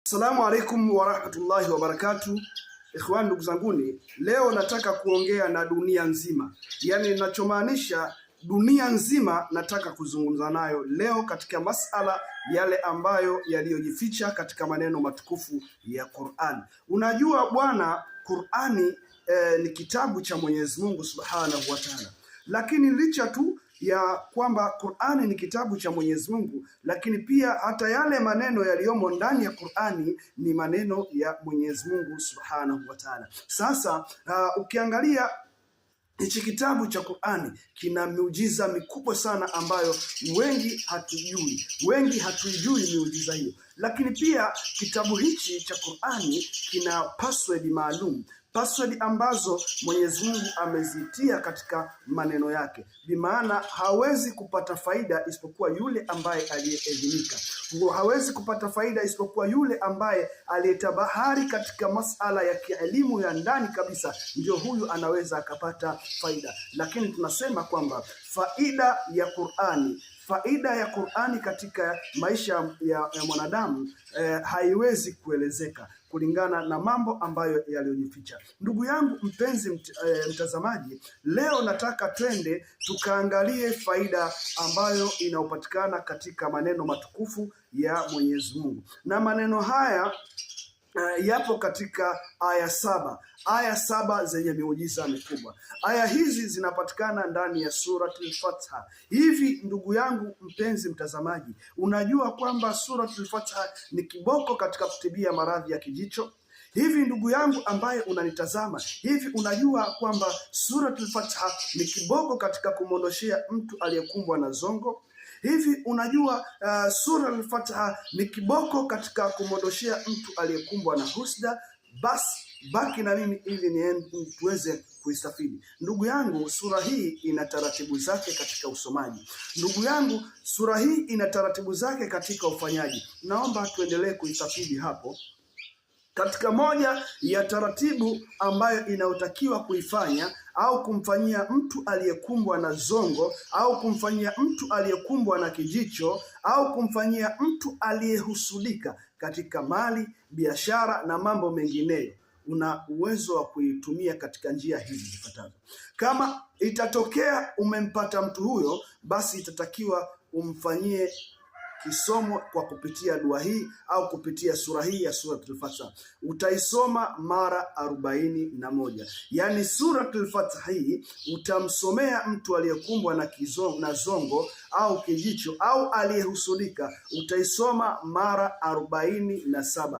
Assalamu alaikum warahmatullahi wabarakatuh. Ikhwan, ndugu zanguni, leo nataka kuongea na dunia nzima. Yaani ninachomaanisha dunia nzima nataka kuzungumza nayo leo katika masala yale ambayo yaliyojificha katika maneno matukufu ya Qur'an. Unajua bwana, Qur'ani ni kitabu cha Mwenyezi Mungu Subhanahu wa Ta'ala. Lakini licha tu ya kwamba Qur'ani ni kitabu cha Mwenyezi Mungu, lakini pia hata yale maneno yaliyomo ndani ya Qur'ani ni maneno ya Mwenyezi Mungu Subhanahu wa Ta'ala. Sasa ukiangalia hichi kitabu cha Qur'ani kina miujiza mikubwa sana ambayo wengi hatuijui miujiza hiyo. Lakini pia kitabu hichi cha Qur'ani kina password maalum, password ambazo Mwenyezi Mungu amezitia katika maneno yake. Bimaana hawezi kupata faida isipokuwa yule ambaye aliyeelimika. Hawezi kupata faida isipokuwa yule ambaye aliyetabahari katika masala ya kielimu ya ndani kabisa, ndio huyu anaweza akapata faida. Lakini tunasema kwamba faida ya Qur'ani katika maisha ya mwanadamu haiwezi kuelezeka kulingana na mambo ambayo yaliyojificha. Ndugu yangu mpenzi mtazamaji, leo nataka twende tukaangalie faida ambayo inayopatikana katika maneno matukufu ya Mwenyezi Mungu. Na maneno haya yapo katika aya saba zenye miujiza mikubwa. Aya hizi zinapatikana ndani ya Suratul Fatiha. Hivi ndugu yangu mpenzi mtazamaji, unajua kwamba Suratul Fatiha ni kiboko katika kutibia maradhi ya kijicho? Hivi ndugu yangu ambaye unanitazama, hivi unajua kwamba Suratul Fatiha ni kiboko katika kumondoshea mtu aliyekumbwa na zongo? Hivi unajua sura al-Fatiha ni kiboko katika kumondoshea mtu aliyekumbwa na husda? Basi baki na mimi ili tuweze kuistafidi. Ndugu yangu, sura hii ina taratibu zake katika usomaji. Ndugu yangu, sura hii ina taratibu zake katika ufanyaji. Naomba tuendelee kuistafidi hapo. Katika moja ya taratibu ambayo inayotakiwa kuifanya au kumfanyia mtu aliyekumbwa na zongo, au kumfanyia mtu aliyekumbwa na kijicho, au kumfanyia mtu aliyehusudika katika mali, biashara na mambo mengineyo, una uwezo wa kuitumia katika njia hizi zifuatazo. Kama itatokea umempata mtu huyo, basi itatakiwa umfanyie kisomo kwa kupitia dua hii au kupitia sura hii ya Suratul Fatiha. Utaisoma mara 41. Yaani Suratul Fatiha hii utamsomea mtu aliyekumbwa na zongo au kijicho au aliyehusudika, utaisoma mara 47.